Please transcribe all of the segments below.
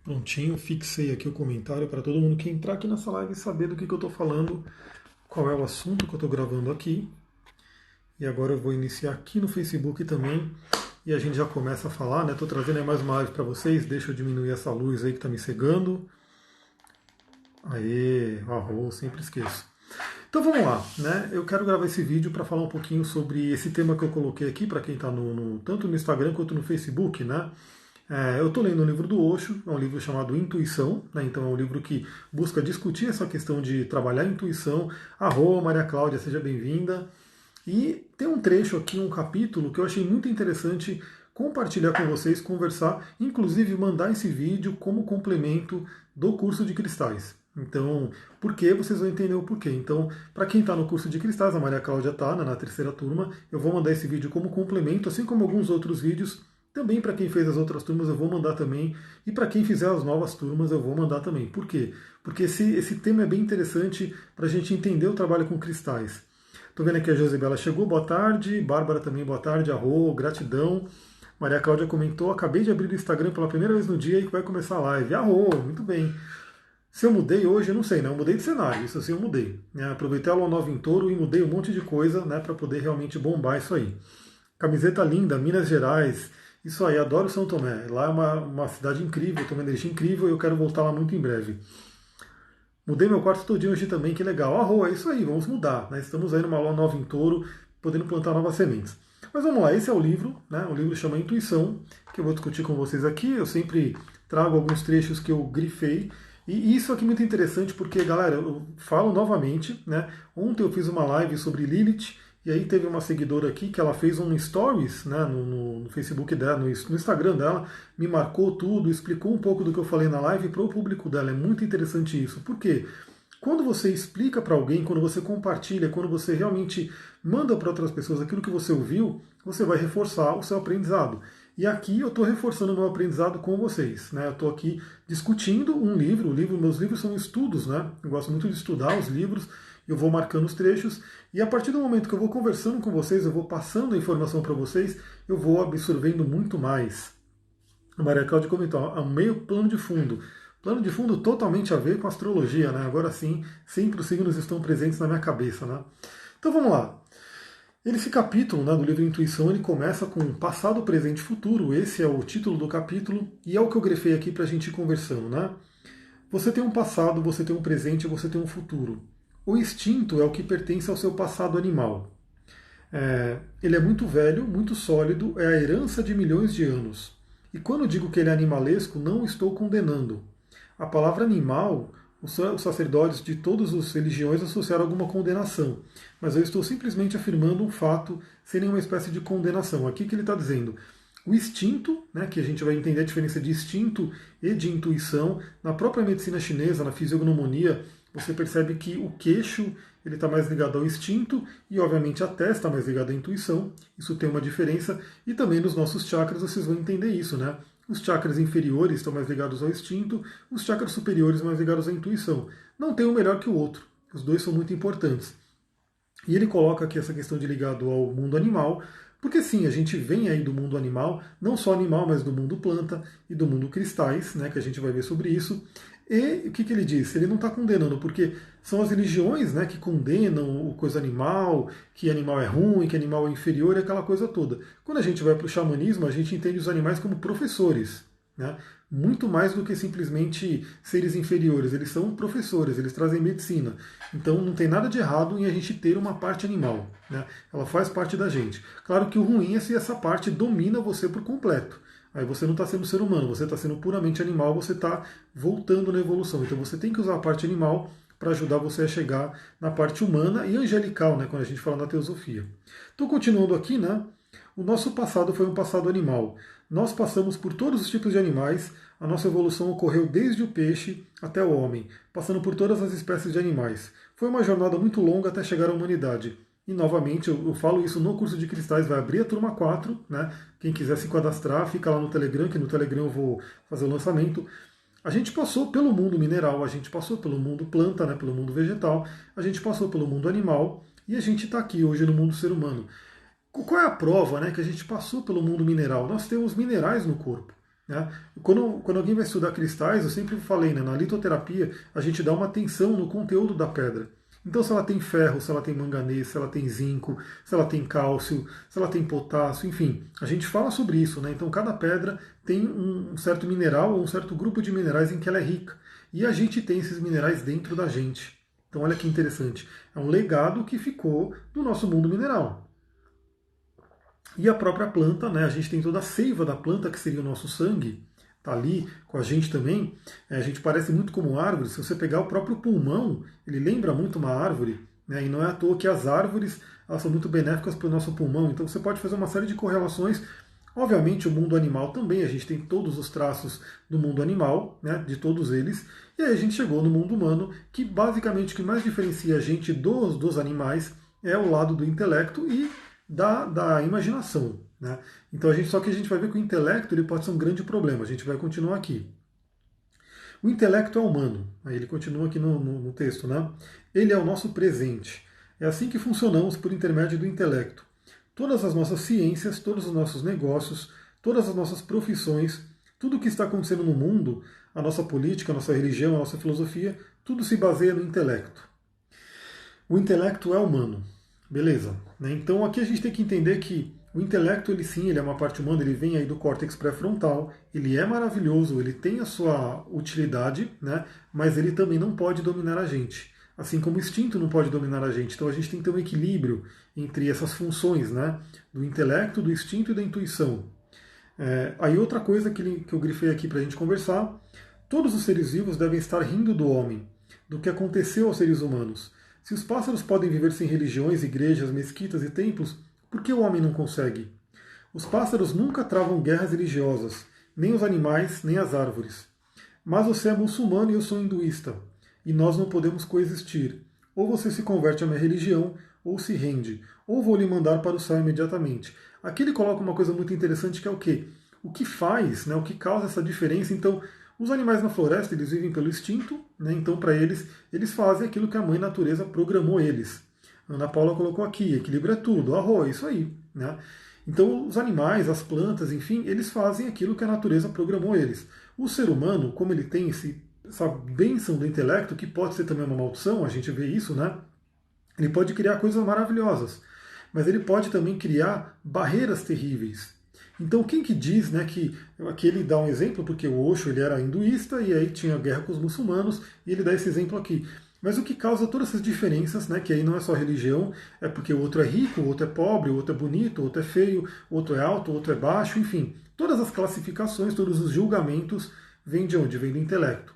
Prontinho, fixei aqui o comentário para todo mundo que entrar aqui nessa live e saber do que eu estou falando, qual é o assunto que eu estou gravando aqui. E agora eu vou iniciar aqui no Facebook também e a gente já começa a falar, né? Estou trazendo aí mais uma live para vocês, deixa eu diminuir essa luz aí que está me cegando. Aê, arroz, sempre esqueço. Então vamos lá, né? Eu quero gravar esse vídeo para falar um pouquinho sobre esse tema que eu coloquei aqui para quem está tanto no Instagram quanto no Facebook, né? Eu estou lendo um livro do Osho, é um livro chamado Intuição, né? Então é um livro que busca discutir essa questão de trabalhar a intuição. Arro, Maria Cláudia, seja bem-vinda. E tem um trecho aqui, um capítulo que eu achei muito interessante compartilhar com vocês, conversar, inclusive mandar esse vídeo como complemento do curso de cristais. Então, por que vocês vão entender o porquê. Então, para quem está no curso de cristais, a Maria Cláudia está na terceira turma, eu vou mandar esse vídeo como complemento, assim como alguns outros vídeos. Também para quem fez as outras turmas eu vou mandar também. E para quem fizer as novas turmas eu vou mandar também. Por quê? Porque esse tema é bem interessante para a gente entender o trabalho com cristais. Estou vendo aqui a Josibela chegou, boa tarde. Bárbara também, boa tarde. Arro, gratidão. Maria Cláudia comentou, acabei de abrir o Instagram pela primeira vez no dia e vai começar a live. Arro, muito bem. Se eu mudei hoje, eu não sei, né? Eu mudei de cenário, isso assim eu mudei. Né? Aproveitei a Lua Nova em Touro e mudei um monte de coisa, né, para poder realmente bombar isso aí. Camiseta linda, Minas Gerais. Isso aí, adoro São Tomé. Lá é uma cidade incrível, tem uma energia incrível e eu quero voltar lá muito em breve. Mudei meu quarto todinho hoje também, que legal. Arro, é isso aí, vamos mudar. Né? Estamos aí numa lua nova em touro, podendo plantar novas sementes. Mas vamos lá, esse é o livro, né? O livro chama Intuição, que eu vou discutir com vocês aqui. Eu sempre trago alguns trechos que eu grifei. E isso aqui é muito interessante porque, galera, eu falo novamente, né? Ontem eu fiz uma live sobre Lilith, e aí teve uma seguidora aqui que ela fez um stories, né, no Facebook dela, no Instagram dela, me marcou tudo, explicou um pouco do que eu falei na live para o público dela. É muito interessante isso. Por quê? Quando você explica para alguém, quando você compartilha, quando você realmente manda para outras pessoas aquilo que você ouviu, você vai reforçar o seu aprendizado. E aqui eu estou reforçando o meu aprendizado com vocês. Né? Eu estou aqui discutindo um livro, meus livros são estudos, né? Eu gosto muito de estudar os livros, eu vou marcando os trechos, e a partir do momento que eu vou conversando com vocês, eu vou passando a informação para vocês, eu vou absorvendo muito mais. A Maria Cláudia comentou, ó, meio plano de fundo. Plano de fundo totalmente a ver com astrologia, né? Agora sim, sempre os signos estão presentes na minha cabeça, né? Então vamos lá. Esse capítulo, né, do livro Intuição, ele começa com passado, presente e futuro. Esse é o título do capítulo e é o que eu grefei aqui para a gente ir conversando, né? Você tem um passado, você tem um presente e você tem um futuro. O instinto é o que pertence ao seu passado animal. Ele é muito velho, muito sólido, é a herança de milhões de anos. E quando digo que ele é animalesco, não estou condenando. A palavra animal, os sacerdotes de todas as religiões associaram alguma condenação. Mas eu estou simplesmente afirmando um fato sem nenhuma espécie de condenação. Aqui que ele está dizendo. O instinto, né, que a gente vai entender a diferença de instinto e de intuição, na própria medicina chinesa, na fisiognomonia, você percebe que o queixo ele está mais ligado ao instinto e, obviamente, a testa está mais ligada à intuição. Isso tem uma diferença. E também nos nossos chakras vocês vão entender isso, né? Os chakras inferiores estão mais ligados ao instinto, os chakras superiores mais ligados à intuição. Não tem um melhor que o outro. Os dois são muito importantes. E ele coloca aqui essa questão de ligado ao mundo animal, porque sim, a gente vem aí do mundo animal, não só animal, mas do mundo planta e do mundo cristais, né, que a gente vai ver sobre isso. E o que ele diz? Ele não está condenando, porque são as religiões, né, que condenam o coisa animal, que animal é ruim, que animal é inferior, e aquela coisa toda. Quando a gente vai para o xamanismo, a gente entende os animais como professores, né? Muito mais do que simplesmente seres inferiores. Eles são professores, eles trazem medicina. Então não tem nada de errado em a gente ter uma parte animal. Né? Ela faz parte da gente. Claro que o ruim é se essa parte domina você por completo. Aí você não está sendo ser humano, você está sendo puramente animal, você está voltando na evolução. Então você tem que usar a parte animal para ajudar você a chegar na parte humana e angelical, né, quando a gente fala na teosofia. Então, continuando aqui, né, o nosso passado foi um passado animal. Nós passamos por todos os tipos de animais, a nossa evolução ocorreu desde o peixe até o homem, passando por todas as espécies de animais. Foi uma jornada muito longa até chegar à humanidade. E novamente, eu falo isso no curso de cristais, vai abrir a turma 4, né? Quem quiser se cadastrar, fica lá no Telegram, que no Telegram eu vou fazer o lançamento. A gente passou pelo mundo mineral, a gente passou pelo mundo planta, né, pelo mundo vegetal, a gente passou pelo mundo animal e a gente está aqui hoje no mundo ser humano. Qual é a prova, né, que a gente passou pelo mundo mineral? Nós temos minerais no corpo. né? Quando alguém vai estudar cristais, eu sempre falei, né, na litoterapia, a gente dá uma atenção no conteúdo da pedra. Então, se ela tem ferro, se ela tem manganês, se ela tem zinco, se ela tem cálcio, se ela tem potássio, enfim, a gente fala sobre isso, né? Então, cada pedra tem um certo mineral ou um certo grupo de minerais em que ela é rica. E a gente tem esses minerais dentro da gente. Então, olha que interessante. É um legado que ficou do nosso mundo mineral. E a própria planta, né? A gente tem toda a seiva da planta, que seria o nosso sangue, está ali com a gente também. A gente parece muito como árvore. Se você pegar o próprio pulmão, ele lembra muito uma árvore, né? E não é à toa que as árvores, elas são muito benéficas para o nosso pulmão. Então você pode fazer uma série de correlações. Obviamente o mundo animal também, a gente tem todos os traços do mundo animal, né? De todos eles. E aí a gente chegou no mundo humano, que basicamente o que mais diferencia a gente dos animais é o lado do intelecto e da imaginação. Né? Então só que a gente vai ver que o intelecto ele pode ser um grande problema. A gente vai continuar aqui. O intelecto é humano. Aí ele continua aqui no texto. Né? Ele é o nosso presente. É assim que funcionamos por intermédio do intelecto. Todas as nossas ciências, todos os nossos negócios, todas as nossas profissões, tudo o que está acontecendo no mundo, a nossa política, a nossa religião, a nossa filosofia, tudo se baseia no intelecto. O intelecto é humano. Beleza. Né? Então aqui a gente tem que entender que o intelecto, ele sim, ele é uma parte humana, ele vem aí do córtex pré-frontal, ele é maravilhoso, ele tem a sua utilidade, né? Mas ele também não pode dominar a gente. Assim como o instinto não pode dominar a gente. Então a gente tem que ter um equilíbrio entre essas funções, né? Do intelecto, do instinto e da intuição. Aí outra coisa que eu grifei aqui para a gente conversar, todos os seres vivos devem estar rindo do homem, do que aconteceu aos seres humanos. Se os pássaros podem viver sem religiões, igrejas, mesquitas e templos, por que o homem não consegue? Os pássaros nunca travam guerras religiosas, nem os animais, nem as árvores. Mas você é muçulmano e eu sou hinduísta, e nós não podemos coexistir. Ou você se converte à minha religião, ou se rende, ou vou lhe mandar para o céu imediatamente. Aqui ele coloca uma coisa muito interessante que é o quê? O que faz, né, o que causa essa diferença, então, os animais na floresta, eles vivem pelo instinto, né? Então para eles fazem aquilo que a mãe natureza programou eles. A Ana Paula colocou aqui, equilíbrio é tudo, arroz, isso aí. Né? Então os animais, as plantas, enfim, eles fazem aquilo que a natureza programou eles. O ser humano, como ele tem essa bênção do intelecto, que pode ser também uma maldição, a gente vê isso, né? Ele pode criar coisas maravilhosas, mas ele pode também criar barreiras terríveis. Então quem que diz, né, que aqui ele dá um exemplo, porque o Osho ele era hinduísta e aí tinha guerra com os muçulmanos, e ele dá esse exemplo aqui. Mas o que causa todas essas diferenças, né, que aí não é só religião, é porque o outro é rico, o outro é pobre, o outro é bonito, o outro é feio, o outro é alto, o outro é baixo, enfim. Todas as classificações, todos os julgamentos vêm de onde? Vêm do intelecto.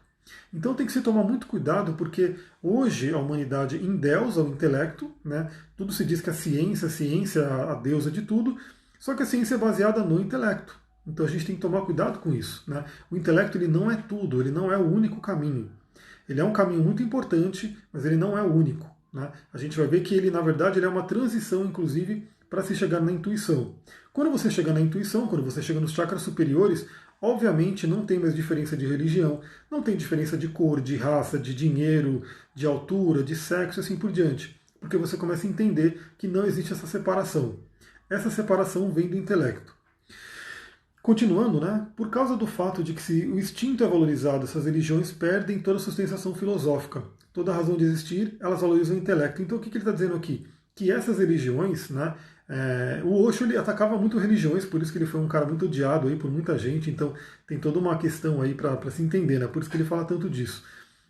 Então tem que se tomar muito cuidado, porque hoje a humanidade endeusa o intelecto, né? Tudo se diz que a ciência é a deusa de tudo, só que a ciência é baseada no intelecto. Então a gente tem que tomar cuidado com isso. Né? O intelecto ele não é tudo, ele não é o único caminho. Ele é um caminho muito importante, mas ele não é o único. Né? A gente vai ver que ele, na verdade, ele é uma transição, inclusive, para se chegar na intuição. Quando você chega na intuição, quando você chega nos chakras superiores, obviamente não tem mais diferença de religião, não tem diferença de cor, de raça, de dinheiro, de altura, de sexo e assim por diante. Porque você começa a entender que não existe essa separação. Essa separação vem do intelecto. Continuando, né? Por causa do fato de que se o instinto é valorizado, essas religiões perdem toda a sustentação filosófica. Toda a razão de existir, elas valorizam o intelecto. Então o que ele está dizendo aqui? Que essas religiões, né? O Osho ele atacava muito religiões, por isso que ele foi um cara muito odiado aí por muita gente. Então tem toda uma questão aí para se entender, né? Por isso que ele fala tanto disso.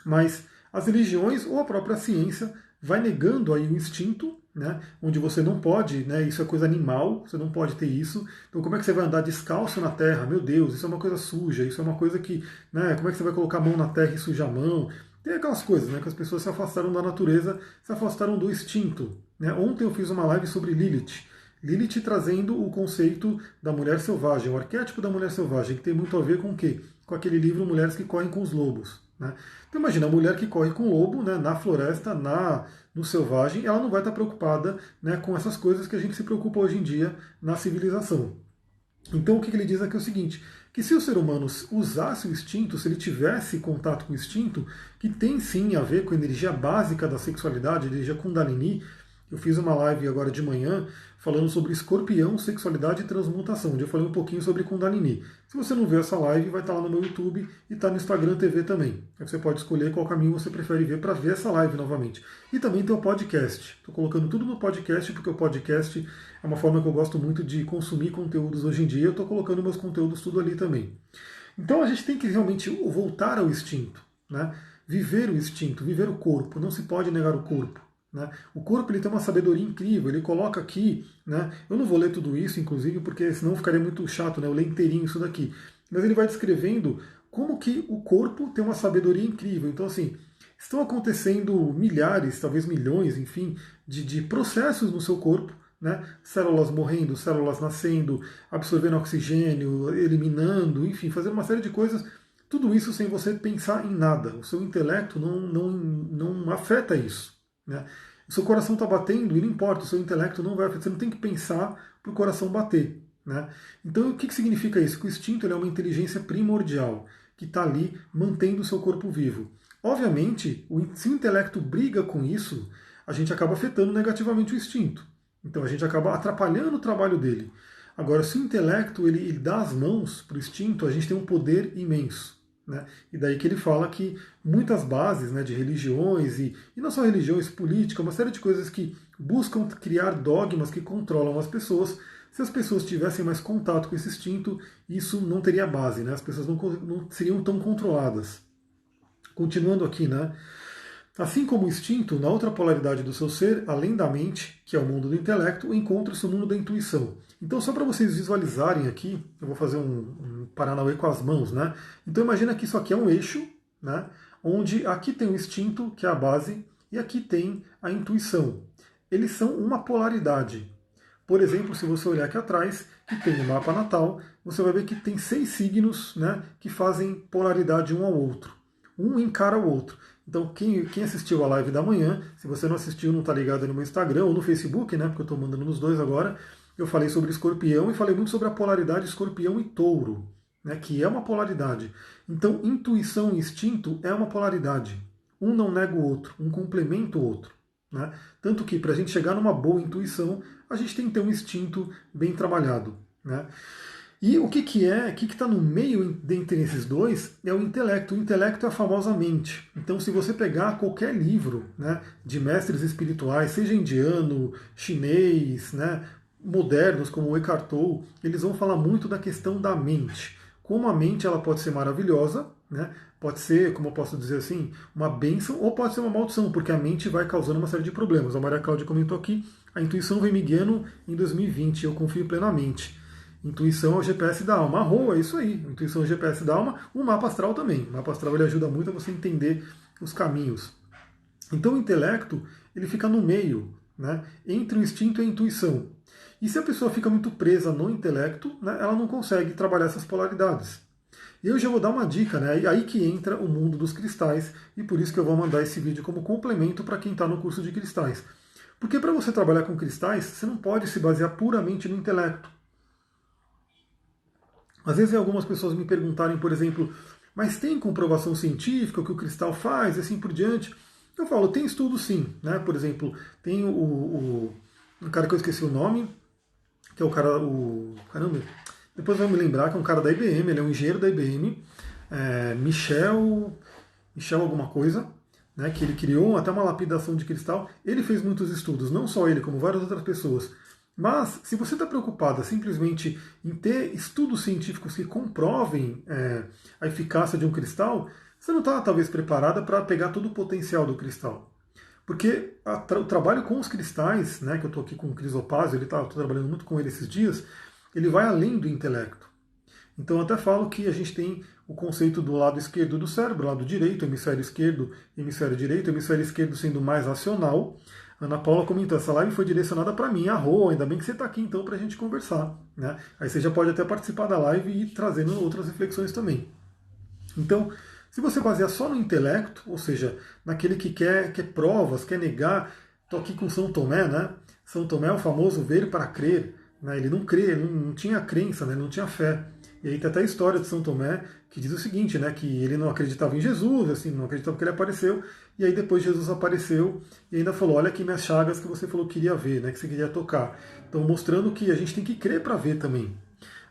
Mas as religiões ou a própria ciência vai negando aí o instinto, né, onde você não pode, né, isso é coisa animal, você não pode ter isso. Então como é que você vai andar descalço na terra? Meu Deus, isso é uma coisa suja, isso é uma coisa que, né, como é que você vai colocar a mão na terra e sujar a mão? Tem aquelas coisas, né, que as pessoas se afastaram da natureza, se afastaram do instinto. Né? Ontem eu fiz uma live sobre Lilith. Lilith trazendo o conceito da mulher selvagem, o arquétipo da mulher selvagem, que tem muito a ver com o quê? Com aquele livro Mulheres que Correm com os Lobos. Né? Então imagina, a mulher que corre com o lobo, né, na floresta, no selvagem, ela não vai estar preocupada, né, com essas coisas que a gente se preocupa hoje em dia na civilização. Então o que ele diz aqui é o seguinte, que se o ser humano usasse o instinto, se ele tivesse contato com o instinto, que tem sim a ver com a energia básica da sexualidade, a energia Kundalini, Eu fiz uma live agora de manhã falando sobre escorpião, sexualidade e transmutação, onde eu falei um pouquinho sobre Kundalini. Se você não viu essa live, vai estar lá no meu YouTube e está no Instagram TV também. Aí você pode escolher qual caminho você prefere ver para ver essa live novamente. E também tem o podcast. Estou colocando tudo no podcast, porque o podcast é uma forma que eu gosto muito de consumir conteúdos hoje em dia. Eu estou colocando meus conteúdos tudo ali também. Então a gente tem que realmente voltar ao instinto, né? Viver o instinto, viver o corpo. Não se pode negar o corpo. Né? O corpo ele tem uma sabedoria incrível, ele coloca aqui, né? Eu não vou ler tudo isso, inclusive, porque senão ficaria muito chato, né? Eu ler inteirinho isso daqui. Mas ele vai descrevendo como que o corpo tem uma sabedoria incrível. Então, assim, estão acontecendo milhares, talvez milhões, enfim, de processos no seu corpo, né? Células morrendo, células nascendo, absorvendo oxigênio, eliminando, enfim, fazendo uma série de coisas. Tudo isso sem você pensar em nada. O seu intelecto não afeta isso. Né? O seu coração está batendo e não importa, o seu intelecto não vai afetar, você não tem que pensar para o coração bater. Né? Então, o que significa isso? Que o instinto é uma inteligência primordial, que está ali mantendo o seu corpo vivo. Obviamente, se o intelecto briga com isso, a gente acaba afetando negativamente o instinto. Então, a gente acaba atrapalhando o trabalho dele. Agora, se o intelecto ele dá as mãos para o instinto, a gente tem um poder imenso. Né? E daí que ele fala que muitas bases, né, de religiões, e não só religiões, política, uma série de coisas que buscam criar dogmas que controlam as pessoas. Se as pessoas tivessem mais contato com esse instinto, isso não teria base, né? As pessoas não seriam tão controladas. Continuando aqui, né? Assim como o instinto, na outra polaridade do seu ser, além da mente, que é o mundo do intelecto, encontra-se o mundo da intuição. Então, só para vocês visualizarem aqui, eu vou fazer um paranauê com as mãos, né? Então, imagina que isso aqui é um eixo, né? Onde aqui tem o instinto, que é a base, e aqui tem a intuição. Eles são uma polaridade. Por exemplo, se você olhar aqui atrás, que tem o mapa natal, você vai ver que tem 6 signos, né, que fazem polaridade um ao outro. Um encara o outro. Então, quem assistiu a live da manhã, se você não assistiu, não está ligado no meu Instagram ou no Facebook, né, porque eu estou mandando nos dois agora, eu falei sobre escorpião e falei muito sobre a polaridade escorpião e touro, né, que é uma polaridade. Então, intuição e instinto é uma polaridade. Um não nega o outro, um complementa o outro. Né? Tanto que, para a gente chegar numa boa intuição, a gente tem que ter um instinto bem trabalhado. Né? E o que está no meio dentre esses dois é o intelecto. O intelecto é a famosa mente. Então, se você pegar qualquer livro, né, de mestres espirituais, seja indiano, chinês, né, modernos como o Eckhart Tolle, eles vão falar muito da questão da mente. Como a mente ela pode ser maravilhosa, né, pode ser, como eu posso dizer assim, uma bênção ou pode ser uma maldição, porque a mente vai causando uma série de problemas. A Maria Cláudia comentou aqui, a intuição vem me guiando em 2020, eu confio plenamente. Intuição é o GPS da alma. A Rô, é isso aí. Intuição é o GPS da alma. O mapa astral também. O mapa astral ele ajuda muito a você entender os caminhos. Então o intelecto ele fica no meio, né, entre o instinto e a intuição. E se a pessoa fica muito presa no intelecto, né, ela não consegue trabalhar essas polaridades. E eu já vou dar uma dica, né, aí que entra o mundo dos cristais, e por isso que eu vou mandar esse vídeo como complemento para quem está no curso de cristais. Porque para você trabalhar com cristais, você não pode se basear puramente no intelecto. Às vezes algumas pessoas me perguntarem, por exemplo, mas tem comprovação científica o que o cristal faz e assim por diante? Eu falo, tem estudo sim. Né? Por exemplo, tem um cara que eu esqueci o nome, que é o cara, caramba, depois vai me lembrar que é um cara da IBM, ele é um engenheiro da IBM, Michel alguma coisa, né, que ele criou até uma lapidação de cristal. Ele fez muitos estudos, não só ele, como várias outras pessoas. Mas, se você está preocupada simplesmente em ter estudos científicos que comprovem a eficácia de um cristal, você não está talvez preparada para pegar todo o potencial do cristal. Porque o trabalho com os cristais, né, que eu estou aqui com o Crisopásio, estou trabalhando muito com ele esses dias, ele vai além do intelecto. Então eu até falo que a gente tem o conceito do lado esquerdo do cérebro, lado direito, hemisfério esquerdo, hemisfério direito, hemisfério esquerdo sendo mais racional. Ana Paula comentou, essa live foi direcionada para mim, a Rô, ainda bem que você está aqui então para a gente conversar. Né? Aí você já pode até participar da live e ir trazendo outras reflexões também. Então, se você basear só no intelecto, ou seja, naquele que quer provas, quer negar, estou aqui com São Tomé, né? São Tomé é o famoso ver para crer. Né? Ele não crê, ele não tinha crença, né? Ele não tinha fé. E aí tem até a história de São Tomé que diz o seguinte, né, que ele não acreditava em Jesus, assim, não acreditava que ele apareceu, e aí depois Jesus apareceu e ainda falou, olha aqui minhas chagas que você falou que queria ver, né, que você queria tocar. Então mostrando que a gente tem que crer para ver também.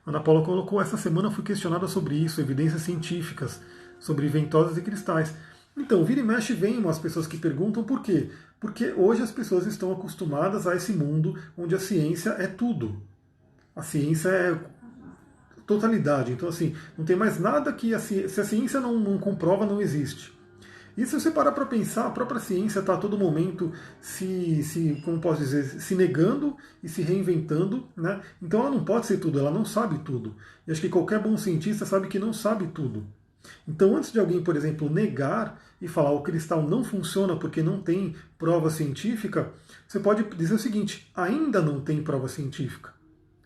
Ana Paula colocou, essa semana eu fui questionada sobre isso, evidências científicas, sobre ventosas e cristais. Então, vira e mexe vem umas pessoas que perguntam por quê? Porque hoje as pessoas estão acostumadas a esse mundo onde a ciência é tudo. A ciência é totalidade. Então, assim, não tem mais nada que se a ciência não comprova, não existe. E se você parar para pensar, a própria ciência está a todo momento como posso dizer, se negando e se reinventando, né? Então ela não pode ser tudo, ela não sabe tudo. E acho que qualquer bom cientista sabe que não sabe tudo. Então, antes de alguém, por exemplo, negar e falar o cristal não funciona porque não tem prova científica, você pode dizer o seguinte: ainda não tem prova científica.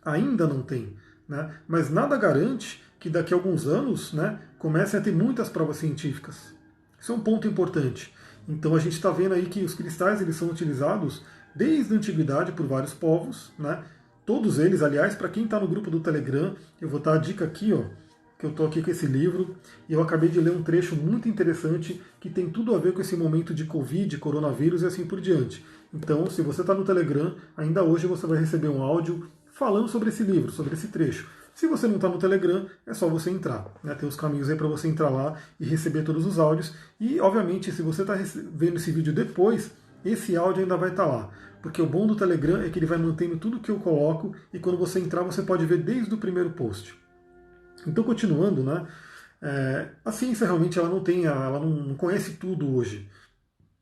Ainda não tem. Né? Mas nada garante que daqui a alguns anos, né, comecem a ter muitas provas científicas. Isso é um ponto importante. Então a gente está vendo aí que os cristais eles são utilizados desde a antiguidade por vários povos, né? Todos eles, aliás, para quem está no grupo do Telegram, eu vou dar a dica aqui, ó, que eu estou aqui com esse livro e eu acabei de ler um trecho muito interessante que tem tudo a ver com esse momento de Covid, coronavírus e assim por diante. Então, se você está no Telegram, ainda hoje você vai receber um áudio falando sobre esse livro, sobre esse trecho. Se você não está no Telegram, é só você entrar. Né? Tem os caminhos aí para você entrar lá e receber todos os áudios. E, obviamente, se você está vendo esse vídeo depois, esse áudio ainda vai estar lá. Porque o bom do Telegram é que ele vai mantendo tudo que eu coloco e quando você entrar você pode ver desde o primeiro post. Então, continuando, né? A ciência realmente ela não conhece tudo hoje.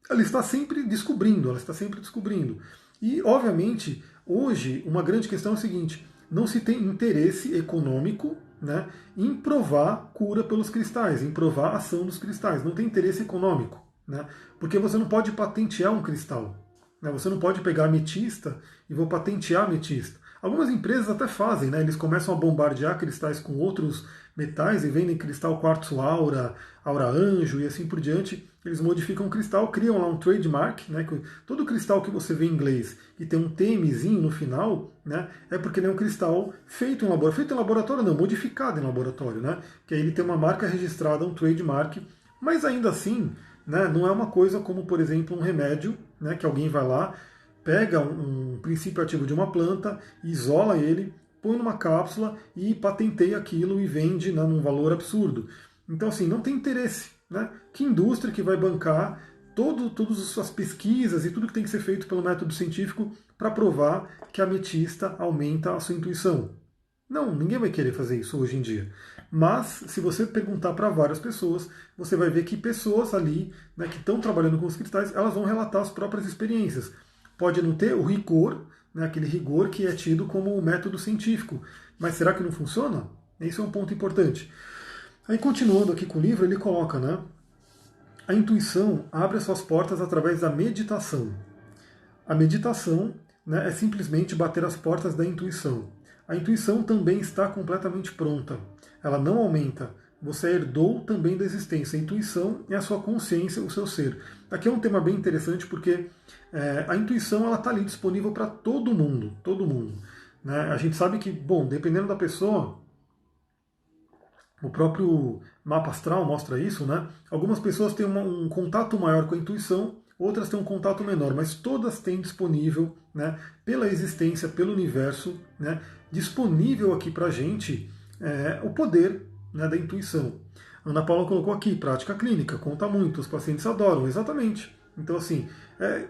Ela está sempre descobrindo, ela está sempre descobrindo. E, obviamente, hoje, uma grande questão é o seguinte: não se tem interesse econômico, né, em provar cura pelos cristais, em provar a ação dos cristais. Não tem interesse econômico, né, porque você não pode patentear um cristal. Né, você não pode pegar ametista e vou patentear ametista. Algumas empresas até fazem, né, eles começam a bombardear cristais com outros metais e vendem cristal quartzo aura, aura anjo e assim por diante. Eles modificam o cristal, criam lá um trademark, né? Todo cristal que você vê em inglês e tem um TMzinho no final, né? É porque ele é um cristal feito em laboratório. Feito em laboratório não, modificado em laboratório, né? Que aí ele tem uma marca registrada, um trademark, mas ainda assim, né, não é uma coisa como, por exemplo, um remédio, né? Que alguém vai lá, pega um princípio ativo de uma planta, isola ele, põe numa cápsula e patenteia aquilo e vende, né, num valor absurdo. Então, assim, não tem interesse. Né? Que indústria que vai bancar todas as pesquisas e tudo que tem que ser feito pelo método científico para provar que a ametista aumenta a sua intuição? Não, ninguém vai querer fazer isso hoje em dia. Mas, se você perguntar para várias pessoas, você vai ver que pessoas ali, né, que estão trabalhando com os cristais, elas vão relatar as próprias experiências. Pode não ter o rigor, né, aquele rigor que é tido como método científico, mas será que não funciona? Esse é um ponto importante. Aí, continuando aqui com o livro, ele coloca, né? A intuição abre as suas portas através da meditação. A meditação, né, é simplesmente bater as portas da intuição. A intuição também está completamente pronta. Ela não aumenta. Você herdou também da existência. A intuição é a sua consciência, o seu ser. Aqui é um tema bem interessante porque a intuição ela está ali disponível para todo mundo. Todo mundo. Né? A gente sabe que, bom, dependendo da pessoa, o próprio mapa astral mostra isso, né? Algumas pessoas têm um contato maior com a intuição, outras têm um contato menor, mas todas têm disponível, né, pela existência, pelo universo, né, disponível aqui para a gente o poder, né, da intuição. Ana Paula colocou aqui, prática clínica, conta muito, os pacientes adoram, exatamente. Então, assim,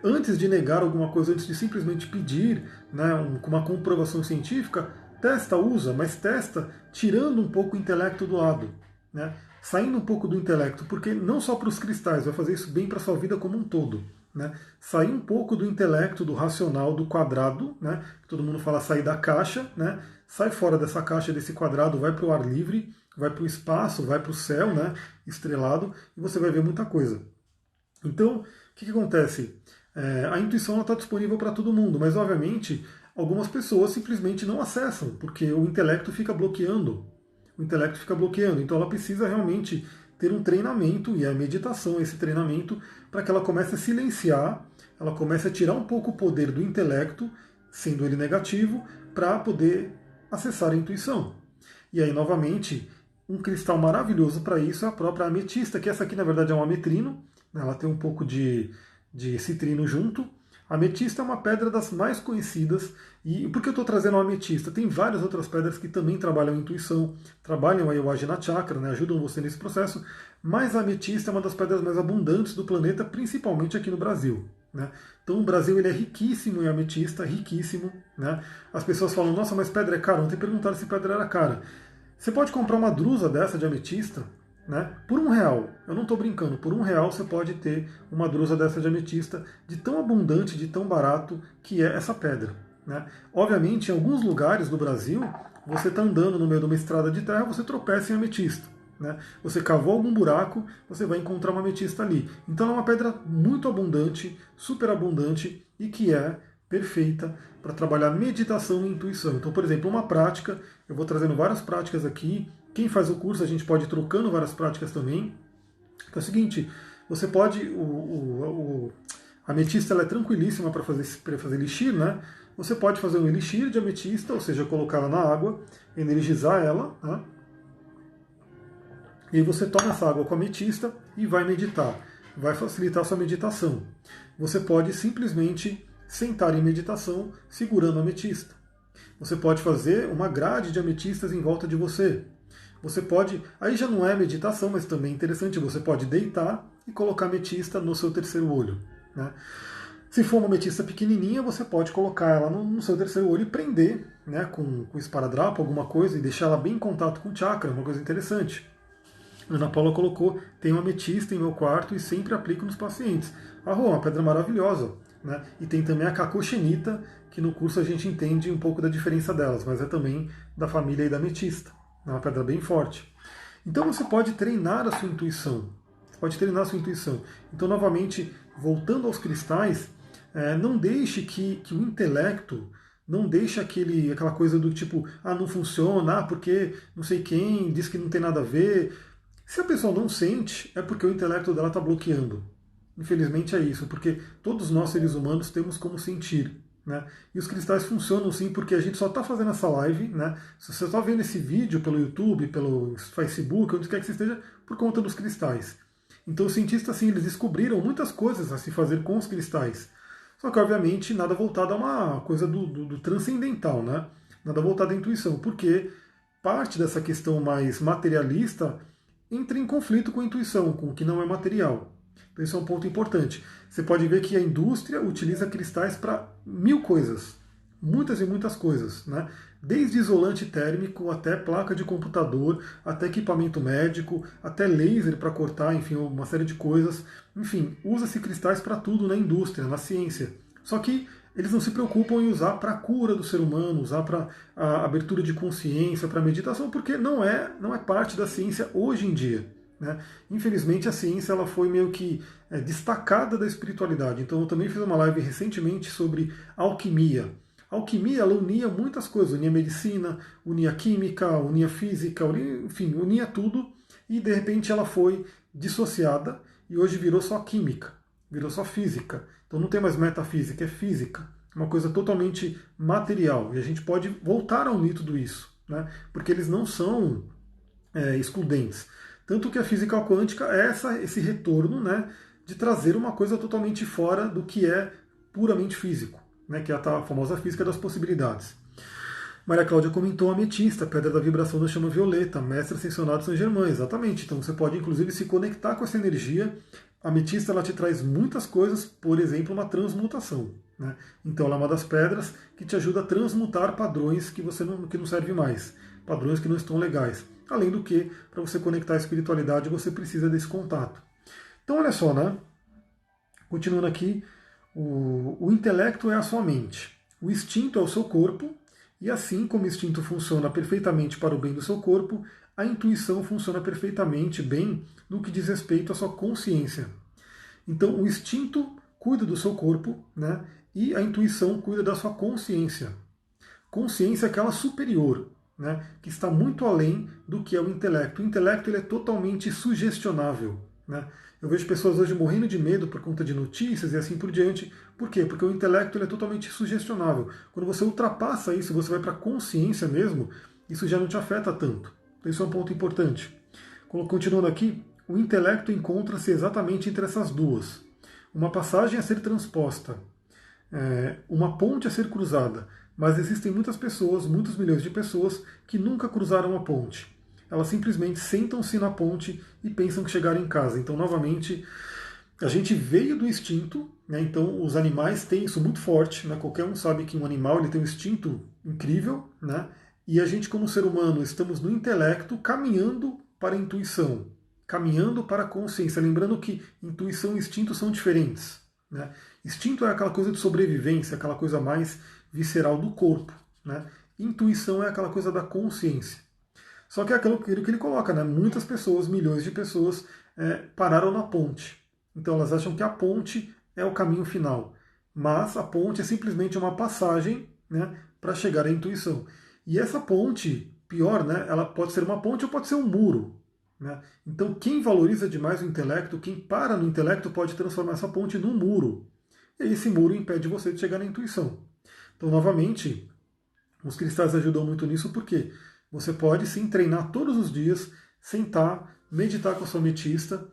antes de negar alguma coisa, antes de simplesmente pedir, né, uma comprovação científica, testa, usa, mas testa tirando um pouco o intelecto do lado, né? Saindo um pouco do intelecto, porque não só para os cristais, vai fazer isso bem para a sua vida como um todo. Né? Sair um pouco do intelecto, do racional, do quadrado, né? Todo mundo fala sair da caixa, né? Sai fora dessa caixa, desse quadrado, vai para o ar livre, vai para o espaço, vai para o céu, né? Estrelado, e você vai ver muita coisa. Então, o que acontece? A intuição está disponível para todo mundo, mas obviamente algumas pessoas simplesmente não acessam, porque o intelecto fica bloqueando. O intelecto fica bloqueando. Então ela precisa realmente ter um treinamento, e a meditação, esse treinamento, para que ela comece a silenciar, ela comece a tirar um pouco o poder do intelecto, sendo ele negativo, para poder acessar a intuição. E aí, novamente, um cristal maravilhoso para isso é a própria ametista, que essa aqui na verdade é um ametrino, né? Ela tem um pouco de citrino junto. A ametista é uma pedra das mais conhecidas. E por que eu estou trazendo a ametista? Tem várias outras pedras que também trabalham a intuição, trabalham a Ayurveda Chakra, né? Ajudam você nesse processo, mas a ametista é uma das pedras mais abundantes do planeta, principalmente aqui no Brasil. Né? Então o Brasil ele é riquíssimo em ametista, riquíssimo. Né? As pessoas falam, nossa, mas pedra é cara. Ontem perguntaram se pedra era cara. Você pode comprar uma drusa dessa de ametista, né, por R$ 1. Eu não estou brincando, por R$ 1 você pode ter uma drusa dessa de ametista, de tão abundante, de tão barato que é essa pedra. Né? Obviamente, em alguns lugares do Brasil, você está andando no meio de uma estrada de terra, você tropeça em ametista. Né? Você cavou algum buraco, você vai encontrar uma ametista ali. Então é uma pedra muito abundante, super abundante e que é perfeita para trabalhar meditação e intuição. Então, por exemplo, uma prática, eu vou trazendo várias práticas aqui. Quem faz o curso, a gente pode ir trocando várias práticas também. Então é o seguinte, você pode. A ametista ela é tranquilíssima para fazer elixir, né? Você pode fazer um elixir de ametista, ou seja, colocá-la na água, energizar ela, né? E aí você toma essa água com ametista e vai meditar. Vai facilitar a sua meditação. Você pode simplesmente sentar em meditação segurando a ametista. Você pode fazer uma grade de ametistas em volta de você. Você pode, aí já não é meditação, mas também é interessante, você pode deitar e colocar a ametista no seu terceiro olho. Né? Se for uma ametista pequenininha, você pode colocar ela no seu terceiro olho e prender, né, com esparadrapo, alguma coisa, e deixar ela bem em contato com o chakra, uma coisa interessante. A Ana Paula colocou, tem uma ametista em meu quarto e sempre aplico nos pacientes. Ah, uma pedra maravilhosa. Né? E tem também a cacoxenita, que no curso a gente entende um pouco da diferença delas, mas é também da família e da ametista. É uma pedra bem forte. Então você pode treinar a sua intuição. Você pode treinar a sua intuição. Então, novamente, voltando aos cristais, não deixe que o intelecto, não deixe aquela coisa do tipo, não funciona, porque não sei quem diz que não tem nada a ver. Se a pessoa não sente, é porque o intelecto dela está bloqueando. Infelizmente é isso, porque todos nós seres humanos temos como sentir. Né? E os cristais funcionam sim, porque a gente só está fazendo essa live, né? Se você está vendo esse vídeo pelo YouTube, pelo Facebook, onde quer que você esteja, por conta dos cristais. Então os cientistas sim, eles descobriram muitas coisas a se fazer com os cristais. Só que obviamente nada voltado a uma coisa do transcendental, né? Nada voltado à intuição, porque parte dessa questão mais materialista entra em conflito com a intuição, com o que não é material. Então isso é um ponto importante. Você pode ver que a indústria utiliza cristais para 1000 coisas. Muitas e muitas coisas. Né? Desde isolante térmico, até placa de computador, até equipamento médico, até laser para cortar, enfim, uma série de coisas. Enfim, usa-se cristais para tudo na indústria, na ciência. Só que eles não se preocupam em usar para a cura do ser humano, usar para a abertura de consciência, para meditação, porque não é parte da ciência hoje em dia. Né? Infelizmente a ciência ela foi meio que destacada da espiritualidade. Então eu também fiz uma live recentemente sobre alquimia. A alquimia ela unia muitas coisas, unia medicina, unia química, unia física, enfim, unia tudo e de repente ela foi dissociada e hoje virou só química, virou só física. Então não tem mais metafísica, é física, uma coisa totalmente material. E a gente pode voltar a unir tudo isso, né? Porque eles não são excludentes. Tanto que a física quântica é esse retorno, né, de trazer uma coisa totalmente fora do que é puramente físico, né, que é a famosa física das possibilidades. Maria Cláudia comentou a ametista, pedra da vibração da chama violeta, mestre ascensionado Saint Germain, exatamente. Então você pode inclusive se conectar com essa energia. A ametista ela te traz muitas coisas, por exemplo, uma transmutação. Né? Então ela é uma das pedras que te ajuda a transmutar padrões que que não servem mais, padrões que não estão legais. Além do que, para você conectar a espiritualidade, você precisa desse contato. Então, olha só, né? Continuando aqui, o intelecto é a sua mente, o instinto é o seu corpo, e assim como o instinto funciona perfeitamente para o bem do seu corpo, a intuição funciona perfeitamente bem no que diz respeito à sua consciência. Então, o instinto cuida do seu corpo, né? E a intuição cuida da sua consciência. Consciência é aquela superior, né, que está muito além do que é o intelecto. O intelecto ele é totalmente sugestionável. Né? Eu vejo pessoas hoje morrendo de medo por conta de notícias e assim por diante. Por quê? Porque o intelecto ele é totalmente sugestionável. Quando você ultrapassa isso, você vai para a consciência mesmo, isso já não te afeta tanto. Então isso é um ponto importante. Continuando aqui, o intelecto encontra-se exatamente entre essas duas. Uma passagem a ser transposta, uma ponte a ser cruzada, mas existem muitas pessoas, muitos milhões de pessoas, que nunca cruzaram a ponte. Elas simplesmente sentam-se na ponte e pensam que chegaram em casa. Então, novamente, a gente veio do instinto, né? Então os animais têm isso muito forte, né? Qualquer um sabe que um animal ele tem um instinto incrível, né? E a gente, como ser humano, estamos no intelecto caminhando para a intuição, caminhando para a consciência. Lembrando que intuição e instinto são diferentes, né? Instinto é aquela coisa de sobrevivência, aquela coisa mais visceral do corpo, né? Intuição é aquela coisa da consciência. Só que é aquilo que ele coloca, né? Muitas pessoas, milhões de pessoas, pararam na ponte. Então elas acham que a ponte é o caminho final. Mas a ponte é simplesmente uma passagem, né, para chegar à intuição. E essa ponte, pior, né, ela pode ser uma ponte ou pode ser um muro. Né? Então quem valoriza demais o intelecto, quem para no intelecto, pode transformar essa ponte num muro. E aí esse muro impede você de chegar na intuição. Então, novamente, os cristais ajudam muito nisso porque você pode sim treinar todos os dias, sentar, meditar com a sua ametista,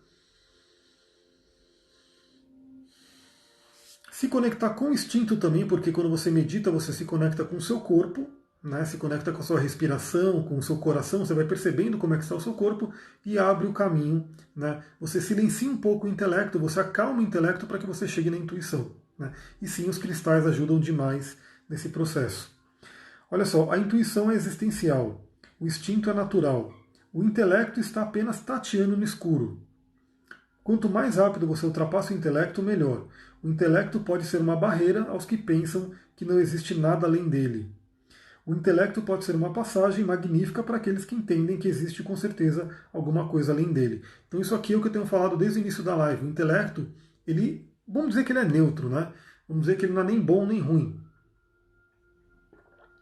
se conectar com o instinto também, porque quando você medita, você se conecta com o seu corpo, né? Se conecta com a sua respiração, com o seu coração, você vai percebendo como é que está o seu corpo e abre o caminho. Né? Você silencia um pouco o intelecto, você acalma o intelecto para que você chegue na intuição. Né? E sim, os cristais ajudam demais nesse processo. Olha só, a intuição é existencial, o instinto é natural, o intelecto está apenas tateando no escuro. Quanto mais rápido você ultrapassa o intelecto, melhor. O intelecto pode ser uma barreira aos que pensam que não existe nada além dele. O intelecto pode ser uma passagem magnífica para aqueles que entendem que existe com certeza alguma coisa além dele. Então isso aqui é o que eu tenho falado desde o início da live. O intelecto, ele, vamos dizer que ele é neutro, né? Vamos dizer que ele não é nem bom nem ruim.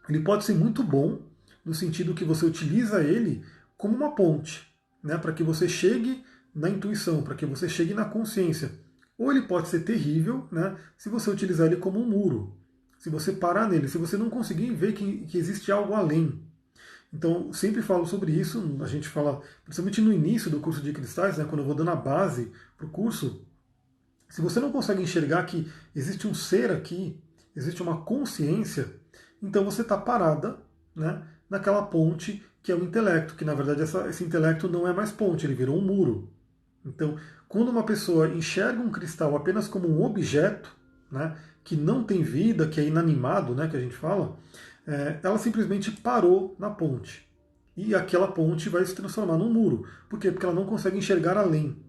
Ele pode ser muito bom no sentido que você utiliza ele como uma ponte, né? Para que você chegue na intuição, para que você chegue na consciência. Ou ele pode ser terrível, né, se você utilizar ele como um muro. Se você parar nele, se você não conseguir ver que existe algo além. Então, sempre falo sobre isso, a gente fala, principalmente no início do curso de cristais, né, quando eu vou dando a base para o curso, se você não consegue enxergar que existe um ser aqui, existe uma consciência, então você está parada, né, naquela ponte que é o intelecto, que na verdade esse intelecto não é mais ponte, ele virou um muro. Então, quando uma pessoa enxerga um cristal apenas como um objeto, né, que não tem vida, que é inanimado, né, que a gente fala, ela simplesmente parou na ponte. E aquela ponte vai se transformar num muro. Por quê? Porque ela não consegue enxergar além.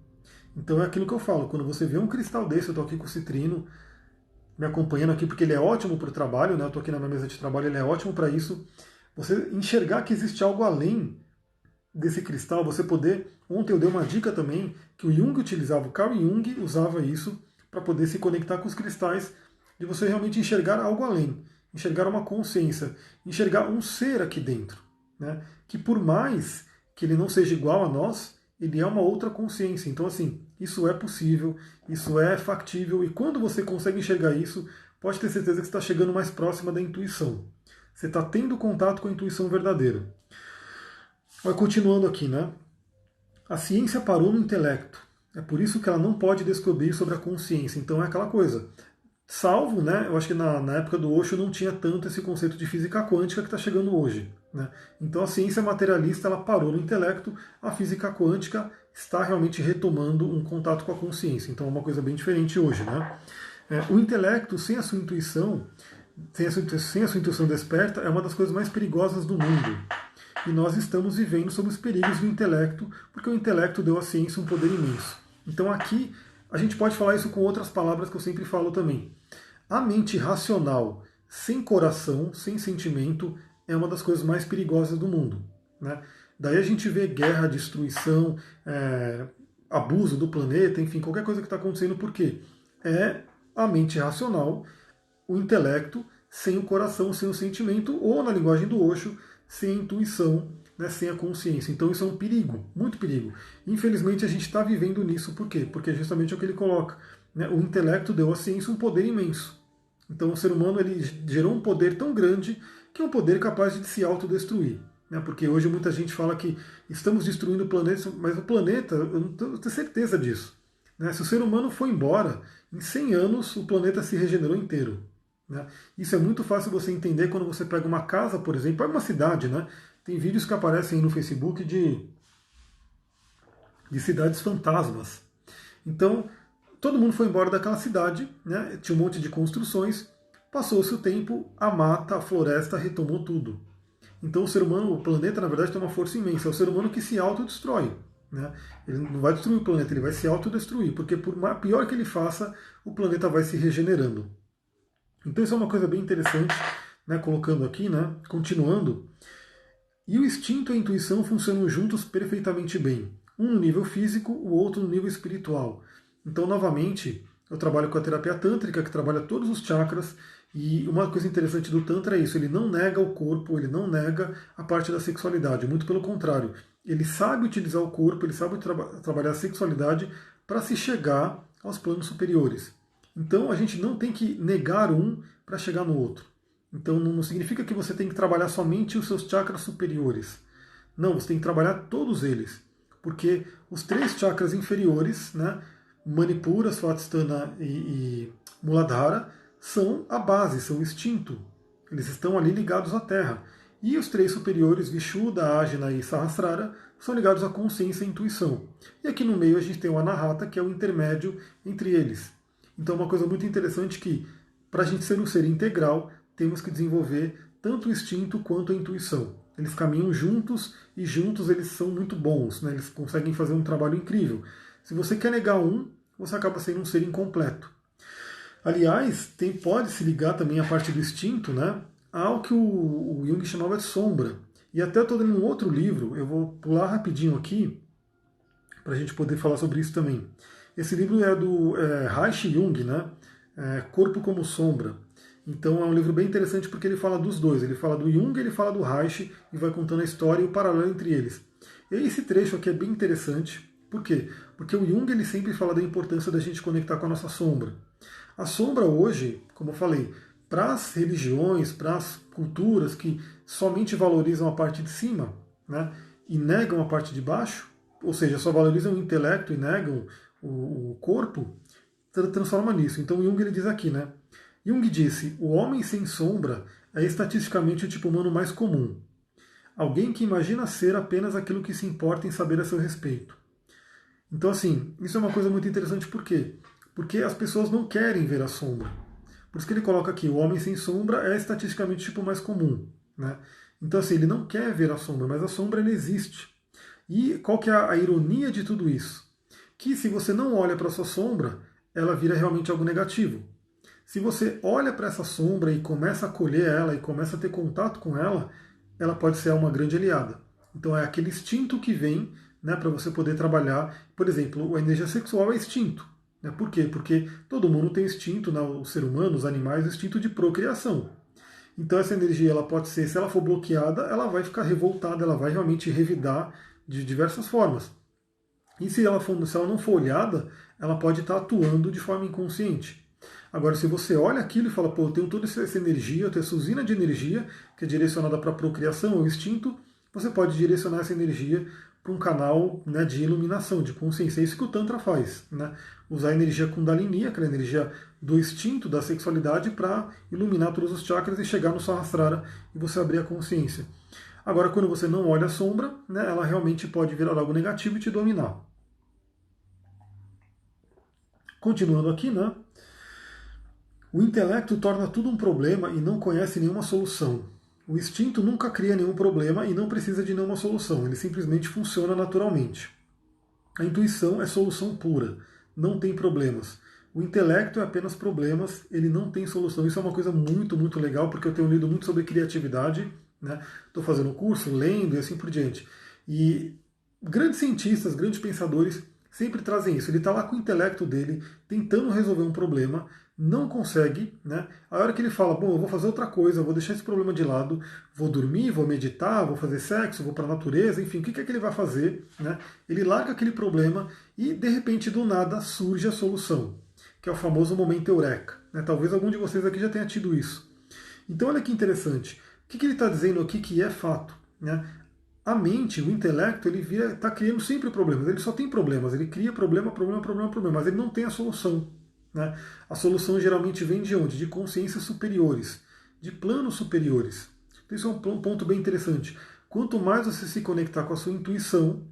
Então é aquilo que eu falo, quando você vê um cristal desse, eu estou aqui com o citrino, me acompanhando aqui porque ele é ótimo para o trabalho, né, eu estou aqui na minha mesa de trabalho, ele é ótimo para isso. Você enxergar que existe algo além desse cristal, você poder... Ontem eu dei uma dica também, que o Jung utilizava, o Carl Jung usava isso para poder se conectar com os cristais, de você realmente enxergar algo além, enxergar uma consciência, enxergar um ser aqui dentro, né? Que por mais que ele não seja igual a nós, ele é uma outra consciência. Então, assim, isso é possível, isso é factível, e quando você consegue enxergar isso, pode ter certeza que você está chegando mais próxima da intuição. Você está tendo contato com a intuição verdadeira. Mas continuando aqui, né? A ciência parou no intelecto. É por isso que ela não pode descobrir sobre a consciência. Então é aquela coisa. Salvo, né? Eu acho que na época do Osho não tinha tanto esse conceito de física quântica que está chegando hoje. Né? Então a ciência materialista ela parou no intelecto, a física quântica está realmente retomando um contato com a consciência. Então é uma coisa bem diferente hoje. Né? O intelecto, sem a sua intuição, sem a sua intuição desperta, é uma das coisas mais perigosas do mundo. E nós estamos vivendo sob os perigos do intelecto, porque o intelecto deu à ciência um poder imenso. Então aqui a gente pode falar isso com outras palavras que eu sempre falo também. A mente racional, sem coração, sem sentimento, é uma das coisas mais perigosas do mundo. Né? Daí a gente vê guerra, destruição, abuso do planeta, enfim, qualquer coisa que está acontecendo, por quê? É a mente racional, o intelecto, sem o coração, sem o sentimento, ou na linguagem do Osho, sem a intuição, né, sem a consciência. Então isso é um perigo, muito perigo. Infelizmente a gente está vivendo nisso, por quê? Porque é justamente o que ele coloca. Né? O intelecto deu à ciência um poder imenso. Então o ser humano ele gerou um poder tão grande que é um poder capaz de se autodestruir. né? Porque hoje muita gente fala que estamos destruindo o planeta, mas o planeta, eu não tenho certeza disso. Né? Se o ser humano for embora, em 100 anos o planeta se regenerou inteiro. Né? Isso é muito fácil você entender quando você pega uma casa, por exemplo, pega uma cidade, né? Tem vídeos que aparecem no Facebook de cidades fantasmas. Então, todo mundo foi embora daquela cidade, né? Tinha um monte de construções, passou-se o tempo, a mata, a floresta retomou tudo. Então o ser humano, o planeta, na verdade, tem uma força imensa. É o ser humano que se autodestrói. Né? Ele não vai destruir o planeta, ele vai se autodestruir, porque por pior que ele faça, o planeta vai se regenerando. Então isso é uma coisa bem interessante, né? Colocando aqui, né? Continuando. E o instinto e a intuição funcionam juntos perfeitamente bem. Um no nível físico, o outro no nível espiritual. Então, novamente, eu trabalho com a terapia tântrica, que trabalha todos os chakras, e uma coisa interessante do Tantra é isso, ele não nega o corpo, ele não nega a parte da sexualidade, muito pelo contrário. Ele sabe utilizar o corpo, ele sabe trabalhar a sexualidade para se chegar aos planos superiores. Então, a gente não tem que negar um para chegar no outro. Então não significa que você tem que trabalhar somente os seus chakras superiores. Não, você tem que trabalhar todos eles. Porque os 3 chakras inferiores, né, Manipura, Svadhisthana e Muladhara, são a base, são o instinto. Eles estão ali ligados à Terra. E os 3 superiores, Vishuddha, Ajna e Sahasrara, são ligados à consciência e à intuição. E aqui no meio a gente tem o Anahata, que é o intermédio entre eles. Então uma coisa muito interessante que, para a gente ser um ser integral, temos que desenvolver tanto o instinto quanto a intuição. Eles caminham juntos e juntos eles são muito bons, né? Eles conseguem fazer um trabalho incrível. Se você quer negar um, você acaba sendo um ser incompleto. Aliás, pode se ligar também a parte do instinto, né, ao que o Jung chamava de sombra. E até estou lendo um outro livro, eu vou pular rapidinho aqui, para a gente poder falar sobre isso também. Esse livro é do Reich Jung, né, Corpo como Sombra. Então é um livro bem interessante porque ele fala dos dois. Ele fala do Jung, ele fala do Reich e vai contando a história e o paralelo entre eles. E esse trecho aqui é bem interessante. Por quê? Porque o Jung ele sempre fala da importância da gente conectar com a nossa sombra. A sombra hoje, como eu falei, para as religiões, para as culturas que somente valorizam a parte de cima, né, e negam a parte de baixo, ou seja, só valorizam o intelecto e negam o corpo, transforma nisso. Então Jung ele diz aqui, né? Jung disse: o homem sem sombra é estatisticamente o tipo humano mais comum. Alguém que imagina ser apenas aquilo que se importa em saber a seu respeito. Então, assim, isso é uma coisa muito interessante, por quê? Porque as pessoas não querem ver a sombra. Por isso que ele coloca aqui: o homem sem sombra é estatisticamente o tipo mais comum. Né? Então, assim, ele não quer ver a sombra, mas a sombra ela existe. E qual que é a ironia de tudo isso? Que se você não olha para a sua sombra, ela vira realmente algo negativo. Se você olha para essa sombra e começa a colher ela e começa a ter contato com ela, ela pode ser uma grande aliada. Então é aquele instinto que vem, né, para você poder trabalhar. Por exemplo, a energia sexual é instinto. Né? Por quê? Porque todo mundo tem instinto, né, o ser humano, os animais, o instinto de procriação. Então essa energia ela pode ser, se ela for bloqueada, ela vai ficar revoltada, ela vai realmente revidar de diversas formas. E se ela não for olhada, ela pode estar atuando de forma inconsciente. Agora, se você olha aquilo e fala, pô, eu tenho toda essa energia, eu tenho essa usina de energia que é direcionada para a procriação, o instinto, você pode direcionar essa energia para um canal, né, de iluminação, de consciência. É isso que o Tantra faz. Né? Usar a energia Kundalini, aquela energia do instinto, da sexualidade, para iluminar todos os chakras e chegar no Sahasrara e você abrir a consciência. Agora, quando você não olha a sombra, né, ela realmente pode virar algo negativo e te dominar. Continuando aqui, né? O intelecto torna tudo um problema e não conhece nenhuma solução. O instinto nunca cria nenhum problema e não precisa de nenhuma solução, ele simplesmente funciona naturalmente. A intuição é solução pura, não tem problemas. O intelecto é apenas problemas, ele não tem solução. Isso é uma coisa muito, muito legal, porque eu tenho lido muito sobre criatividade, né? Estou fazendo curso, lendo e assim por diante. E grandes cientistas, grandes pensadores sempre trazem isso. Ele está lá com o intelecto dele, tentando resolver um problema, não consegue, né? A hora que ele fala, bom, eu vou fazer outra coisa, eu vou deixar esse problema de lado, vou dormir, vou meditar, vou fazer sexo, vou para a natureza, enfim, o que é que ele vai fazer? Né? Ele larga aquele problema e, de repente, do nada, surge a solução, que é o famoso momento eureka. Né? Talvez algum de vocês aqui já tenha tido isso. Então, olha que interessante. O que ele está dizendo aqui que é fato? né? A mente, o intelecto, ele está criando sempre problemas. Ele só tem problemas. Ele cria problema, problema, problema, problema. Mas ele não tem a solução. Né? A solução geralmente vem de onde? De consciências superiores, de planos superiores. Então, isso é um ponto bem interessante. Quanto mais você se conectar com a sua intuição,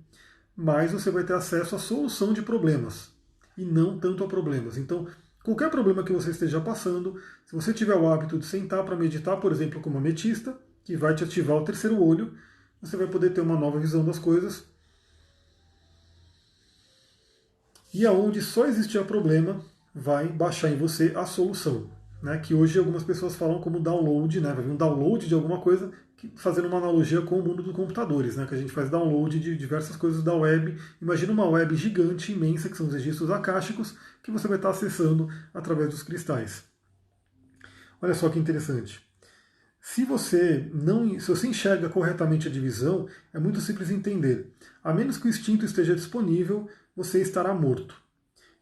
mais você vai ter acesso à solução de problemas. E não tanto a problemas. Então, qualquer problema que você esteja passando, se você tiver o hábito de sentar para meditar, por exemplo, como uma ametista, que vai te ativar o terceiro olho, você vai poder ter uma nova visão das coisas. E aonde só existia problema, vai baixar em você a solução. Né? Que hoje algumas pessoas falam como download, né? Vai vir um download de alguma coisa, fazendo uma analogia com o mundo dos computadores, né? Que a gente faz download de diversas coisas da web. Imagina uma web gigante, imensa, que são os registros akáshicos, que você vai estar acessando através dos cristais. Olha só que interessante. Se você enxerga corretamente a divisão, é muito simples entender. A menos que o instinto esteja disponível, você estará morto.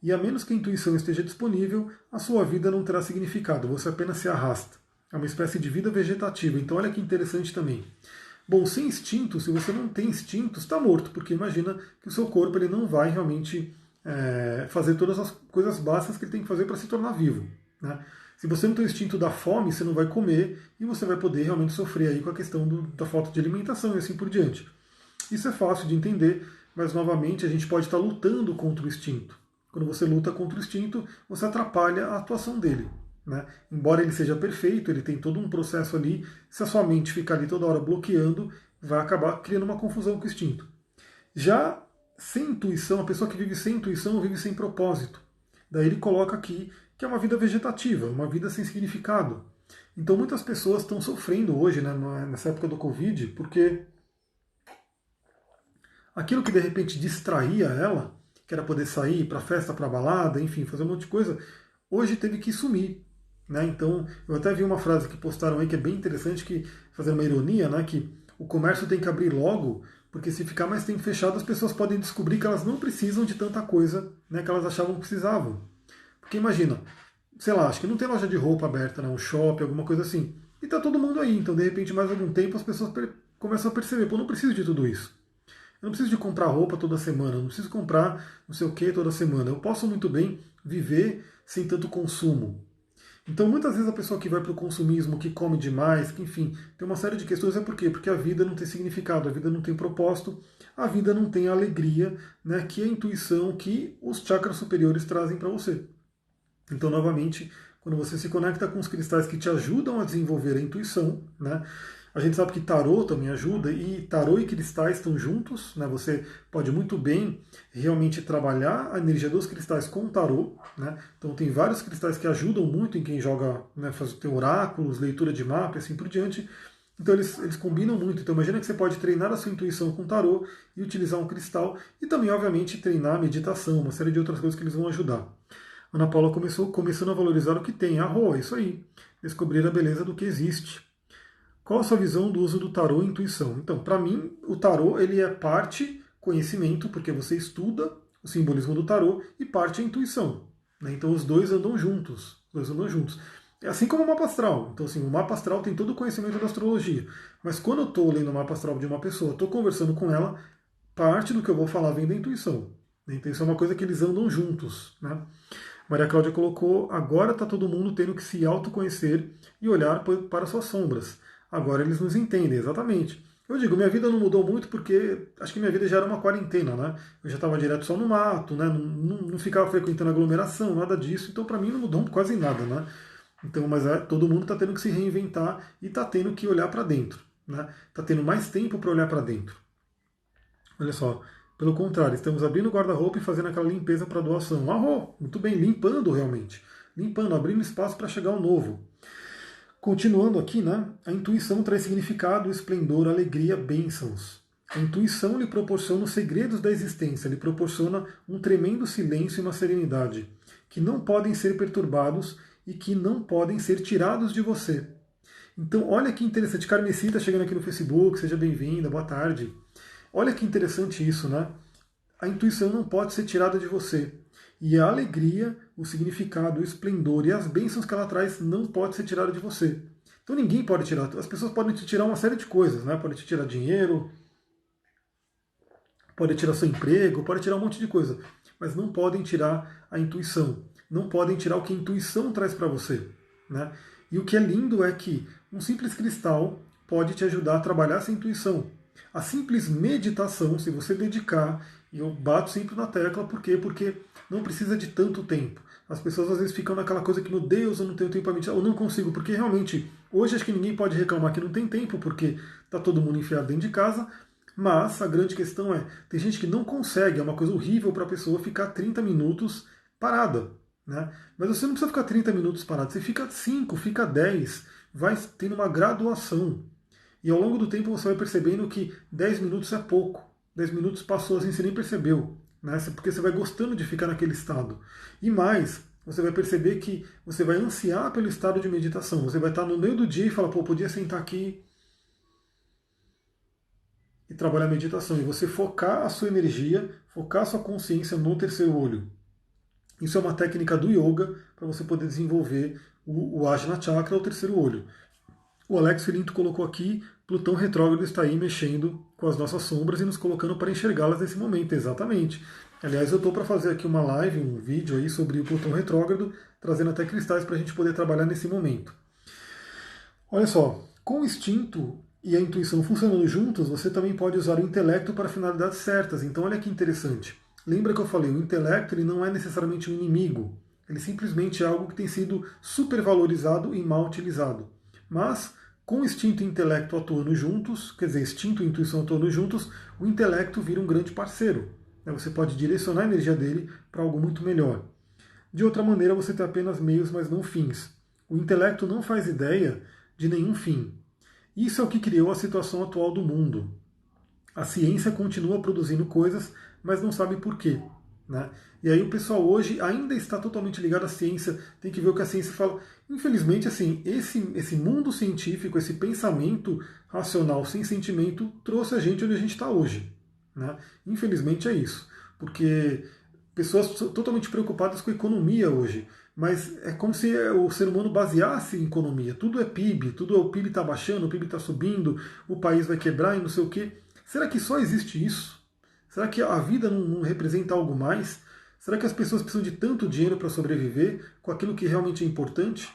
E a menos que a intuição esteja disponível, a sua vida não terá significado, você apenas se arrasta. É uma espécie de vida vegetativa. Então olha que interessante também. Bom, sem instinto, se você não tem instinto, está morto, porque imagina que o seu corpo ele não vai realmente fazer todas as coisas básicas que ele tem que fazer para se tornar vivo. Né? Se você não tem o instinto da fome, você não vai comer e você vai poder realmente sofrer aí com a questão da falta de alimentação e assim por diante. Isso é fácil de entender, mas novamente a gente pode estar lutando contra o instinto. Quando você luta contra o instinto, você atrapalha a atuação dele. Né? Embora ele seja perfeito, ele tem todo um processo ali, se a sua mente ficar ali toda hora bloqueando, vai acabar criando uma confusão com o instinto. Já sem intuição, a pessoa que vive sem intuição vive sem propósito. Daí ele coloca aqui que é uma vida vegetativa, uma vida sem significado. Então muitas pessoas estão sofrendo hoje, né, nessa época do Covid, porque aquilo que de repente distraía ela, que era poder sair para festa, para balada, enfim, fazer um monte de coisa, hoje teve que sumir. Né? Então, eu até vi uma frase que postaram aí que é bem interessante, que fazendo uma ironia, né, que o comércio tem que abrir logo, porque se ficar mais tempo fechado, as pessoas podem descobrir que elas não precisam de tanta coisa, né, que elas achavam que precisavam. Porque imagina, sei lá, acho que não tem loja de roupa aberta, né, um shopping, alguma coisa assim. E tá todo mundo aí, então de repente mais algum tempo as pessoas começam a perceber, pô, não preciso de tudo isso. Eu não preciso de comprar roupa toda semana, eu não preciso comprar não sei o que toda semana. Eu posso muito bem viver sem tanto consumo. Então muitas vezes a pessoa que vai para o consumismo, que come demais, que enfim, tem uma série de questões, é por quê? Porque a vida não tem significado, a vida não tem propósito, a vida não tem a alegria, né, que é a intuição que os chakras superiores trazem para você. Então, novamente, quando você se conecta com os cristais que te ajudam a desenvolver a intuição, né? A gente sabe que tarô também ajuda, e tarô e cristais estão juntos, né? Você pode muito bem realmente trabalhar a energia dos cristais com o tarô, né? Então tem vários cristais que ajudam muito em quem joga, né, tem oráculos, leitura de mapa e assim por diante. Então eles combinam muito. Então imagina que você pode treinar a sua intuição com tarô e utilizar um cristal, e também, obviamente, treinar a meditação, uma série de outras coisas que eles vão ajudar. Ana Paula começando a valorizar o que tem. É isso aí. Descobrir a beleza do que existe. Qual a sua visão do uso do tarô e intuição? Então, para mim, o tarô ele é parte conhecimento, porque você estuda o simbolismo do tarô, e parte a intuição. Né? Então, os dois andam juntos. É assim como o mapa astral. Então, assim, o mapa astral tem todo o conhecimento da astrologia. Mas quando eu estou lendo o mapa astral de uma pessoa, estou conversando com ela, parte do que eu vou falar vem da intuição. Então, isso é uma coisa que eles andam juntos. Né? Maria Cláudia colocou, agora está todo mundo tendo que se autoconhecer e olhar para suas sombras. Agora eles nos entendem, exatamente. Eu digo, minha vida não mudou muito porque acho que minha vida já era uma quarentena, né? Eu já estava direto só no mato, né? Não ficava frequentando aglomeração, nada disso. Então, para mim, não mudou quase nada, né? Então, mas todo mundo está tendo que se reinventar e está tendo que olhar para dentro, né? Está tendo mais tempo para olhar para dentro. Olha só, pelo contrário, estamos abrindo o guarda-roupa e fazendo aquela limpeza para doação. Muito bem, limpando realmente. Limpando, abrindo espaço para chegar o novo. Continuando aqui, né? A intuição traz significado, esplendor, alegria, bênçãos. A intuição lhe proporciona os segredos da existência, lhe proporciona um tremendo silêncio e uma serenidade, que não podem ser perturbados e que não podem ser tirados de você. Então, olha que interessante. Carmesita chegando aqui no Facebook, seja bem-vinda, boa tarde. Olha que interessante isso, né? A intuição não pode ser tirada de você. E a alegria, o significado, o esplendor e as bênçãos que ela traz não pode ser tirada de você. Então ninguém pode tirar. As pessoas podem te tirar uma série de coisas, né? Podem te tirar dinheiro, podem tirar seu emprego, podem tirar um monte de coisa, mas não podem tirar a intuição. Não podem tirar o que a intuição traz para você, né? E o que é lindo é que um simples cristal pode te ajudar a trabalhar essa intuição. A simples meditação, se você dedicar, e eu bato sempre na tecla, por quê? Porque não precisa de tanto tempo. As pessoas às vezes ficam naquela coisa que, meu Deus, eu não tenho tempo para meditar, ou não consigo, porque realmente, hoje acho que ninguém pode reclamar que não tem tempo, porque está todo mundo enfiado dentro de casa, mas a grande questão é, tem gente que não consegue, é uma coisa horrível para a pessoa ficar 30 minutos parada, né? Mas você não precisa ficar 30 minutos parado, você fica 5, fica 10, vai tendo uma graduação. E ao longo do tempo você vai percebendo que 10 minutos é pouco. 10 minutos passou assim, você nem percebeu, né? Porque você vai gostando de ficar naquele estado. E mais, você vai perceber que você vai ansiar pelo estado de meditação. Você vai estar no meio do dia e falar, pô, podia sentar aqui e trabalhar a meditação. E você focar a sua energia, focar a sua consciência no terceiro olho. Isso é uma técnica do yoga para você poder desenvolver o Ajna Chakra, o terceiro olho. O Alex Filinto colocou aqui, Plutão retrógrado está aí mexendo com as nossas sombras e nos colocando para enxergá-las nesse momento, exatamente. Aliás, eu estou para fazer aqui uma live, um vídeo aí sobre o Plutão retrógrado, trazendo até cristais para a gente poder trabalhar nesse momento. Olha só, com o instinto e a intuição funcionando juntos, você também pode usar o intelecto para finalidades certas. Então olha que interessante. Lembra que eu falei, o intelecto ele não é necessariamente um inimigo. Ele simplesmente é algo que tem sido supervalorizado e mal utilizado. Mas, com instinto e intelecto atuando juntos, quer dizer, instinto e intuição atuando juntos, o intelecto vira um grande parceiro. Você pode direcionar a energia dele para algo muito melhor. De outra maneira, você tem apenas meios, mas não fins. O intelecto não faz ideia de nenhum fim. Isso é o que criou a situação atual do mundo. A ciência continua produzindo coisas, mas não sabe por quê. Né? E aí o pessoal hoje ainda está totalmente ligado à ciência, tem que ver o que a ciência fala. Infelizmente, assim, esse mundo científico, esse pensamento racional sem sentimento, trouxe a gente onde a gente está hoje. Né? Infelizmente é isso, porque pessoas totalmente preocupadas com a economia hoje, mas é como se o ser humano baseasse em economia. Tudo é PIB, o PIB está baixando, o PIB está subindo, o país vai quebrar e não sei o quê. Será que só existe isso? Será que a vida não representa algo mais? Será que as pessoas precisam de tanto dinheiro para sobreviver com aquilo que realmente é importante?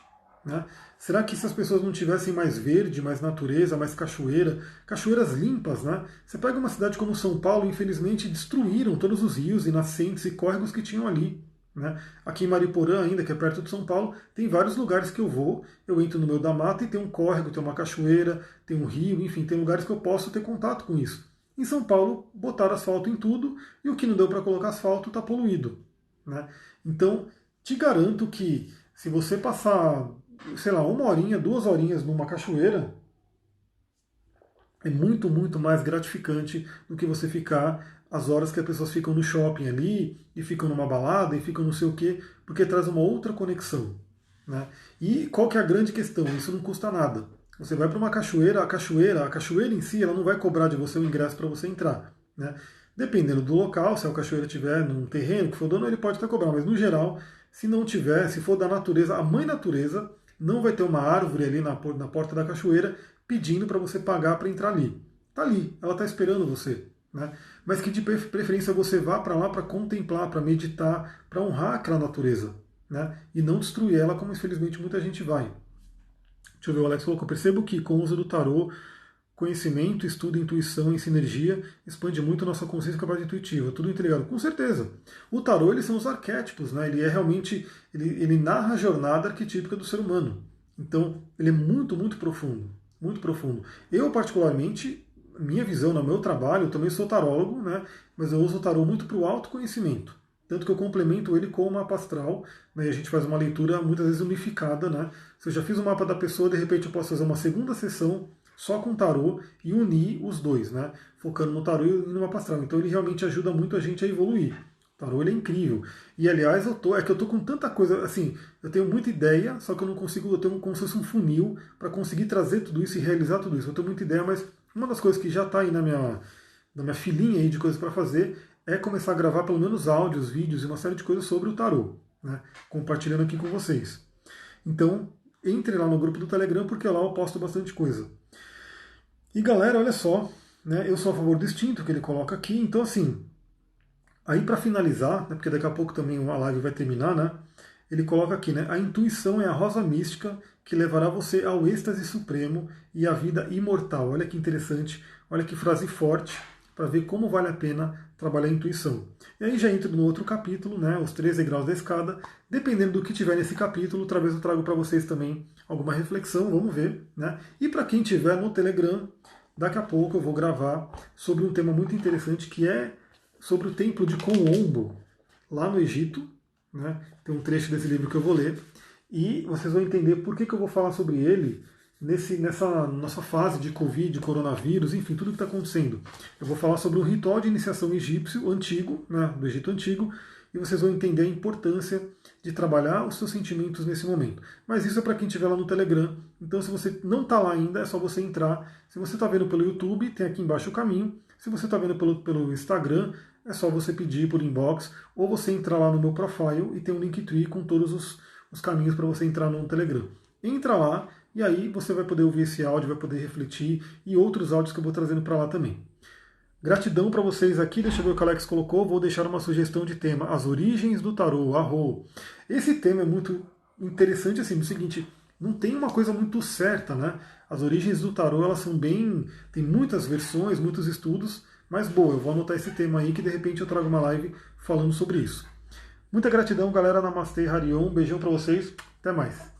Né? Será que se as pessoas não tivessem mais verde, mais natureza, mais cachoeira, cachoeiras limpas, né? Você pega uma cidade como São Paulo, infelizmente destruíram todos os rios e nascentes e córregos que tinham ali. Né? Aqui em Mariporã, ainda, que é perto de São Paulo, tem vários lugares que eu entro no meio da mata e tem um córrego, tem uma cachoeira, tem um rio, enfim, tem lugares que eu posso ter contato com isso. Em São Paulo, botaram asfalto em tudo e o que não deu para colocar asfalto está poluído. Né? Então, te garanto que se você passar, sei lá, 1 horinha, 2 horinhas numa cachoeira, é muito, muito mais gratificante do que você ficar as horas que as pessoas ficam no shopping ali, e ficam numa balada, e ficam não sei o quê, porque traz uma outra conexão. Né? E qual que é a grande questão? Isso não custa nada. Você vai para uma cachoeira, a cachoeira em si, ela não vai cobrar de você o ingresso para você entrar. Né? Dependendo do local, se a cachoeira estiver num terreno que for dono, ele pode até cobrar, mas no geral, se não tiver, se for da natureza, a mãe natureza não vai ter uma árvore ali na porta da cachoeira pedindo para você pagar para entrar ali. Está ali, ela está esperando você. Né? Mas que de preferência você vá para lá para contemplar, para meditar, para honrar aquela natureza. Né? E não destruir ela como infelizmente muita gente vai. Deixa eu ver, o Alex falou que eu percebo que com o uso do tarô, conhecimento, estudo, intuição e sinergia expande muito a nossa consciência e capacidade intuitiva. Tudo interligado. Com certeza. O tarô, eles são os arquétipos, né? Ele é realmente, ele narra a jornada arquetípica do ser humano. Então, ele é muito, muito profundo. Muito profundo. Eu, particularmente, minha visão no meu trabalho, eu também sou tarólogo, né? Mas eu uso o tarô muito para o autoconhecimento. Tanto que eu complemento ele com o mapa astral, né, e a gente faz uma leitura muitas vezes unificada. Né? Se eu já fiz o mapa da pessoa, de repente eu posso fazer uma segunda sessão só com tarô e unir os dois, né? Focando no tarô e no mapa astral. Então ele realmente ajuda muito a gente a evoluir. O tarô ele é incrível. E aliás, eu tô com tanta coisa, assim, eu tenho muita ideia, só que eu não consigo, eu tenho como se fosse um funil para conseguir trazer tudo isso e realizar tudo isso. Eu tenho muita ideia, mas uma das coisas que já está aí na minha filinha aí de coisas para fazer é começar a gravar pelo menos áudios, vídeos e uma série de coisas sobre o tarô, né? Compartilhando aqui com vocês. Então, entre lá no grupo do Telegram, porque lá eu posto bastante coisa. E galera, olha só, né, eu sou a favor do instinto que ele coloca aqui, então assim, aí para finalizar, né, porque daqui a pouco também a live vai terminar, né, ele coloca aqui, né, a intuição é a rosa mística que levará você ao êxtase supremo e à vida imortal. Olha que interessante, olha que frase forte, para ver como vale a pena trabalhar a intuição. E aí já entro no outro capítulo, né, os 13 graus da escada. Dependendo do que tiver nesse capítulo, talvez eu trago para vocês também alguma reflexão, vamos ver. Né? E para quem tiver no Telegram, daqui a pouco eu vou gravar sobre um tema muito interessante que é sobre o templo de Komombo, lá no Egito. Né? Tem um trecho desse livro que eu vou ler. E vocês vão entender por que eu vou falar sobre ele nessa nossa fase de Covid, coronavírus, enfim, tudo que está acontecendo. Eu vou falar sobre um ritual de iniciação egípcio antigo, né, do Egito Antigo, e vocês vão entender a importância de trabalhar os seus sentimentos nesse momento. Mas isso é para quem estiver lá no Telegram. Então, se você não está lá ainda, é só você entrar. Se você está vendo pelo YouTube, tem aqui embaixo o caminho. Se você está vendo pelo Instagram, é só você pedir por inbox, ou você entrar lá no meu profile e tem um Linktree com todos os caminhos para você entrar no Telegram. Entra lá e aí você vai poder ouvir esse áudio, vai poder refletir e outros áudios que eu vou trazendo para lá também. Gratidão para vocês aqui, deixa eu ver o que o Alex colocou, vou deixar uma sugestão de tema, as origens do tarô, arro. Esse tema é muito interessante assim, no seguinte, não tem uma coisa muito certa, né? As origens do tarô, elas são bem, tem muitas versões, muitos estudos, mas boa, eu vou anotar esse tema aí que de repente eu trago uma live falando sobre isso. Muita gratidão, galera, Namastê, Harion, beijão para vocês, até mais.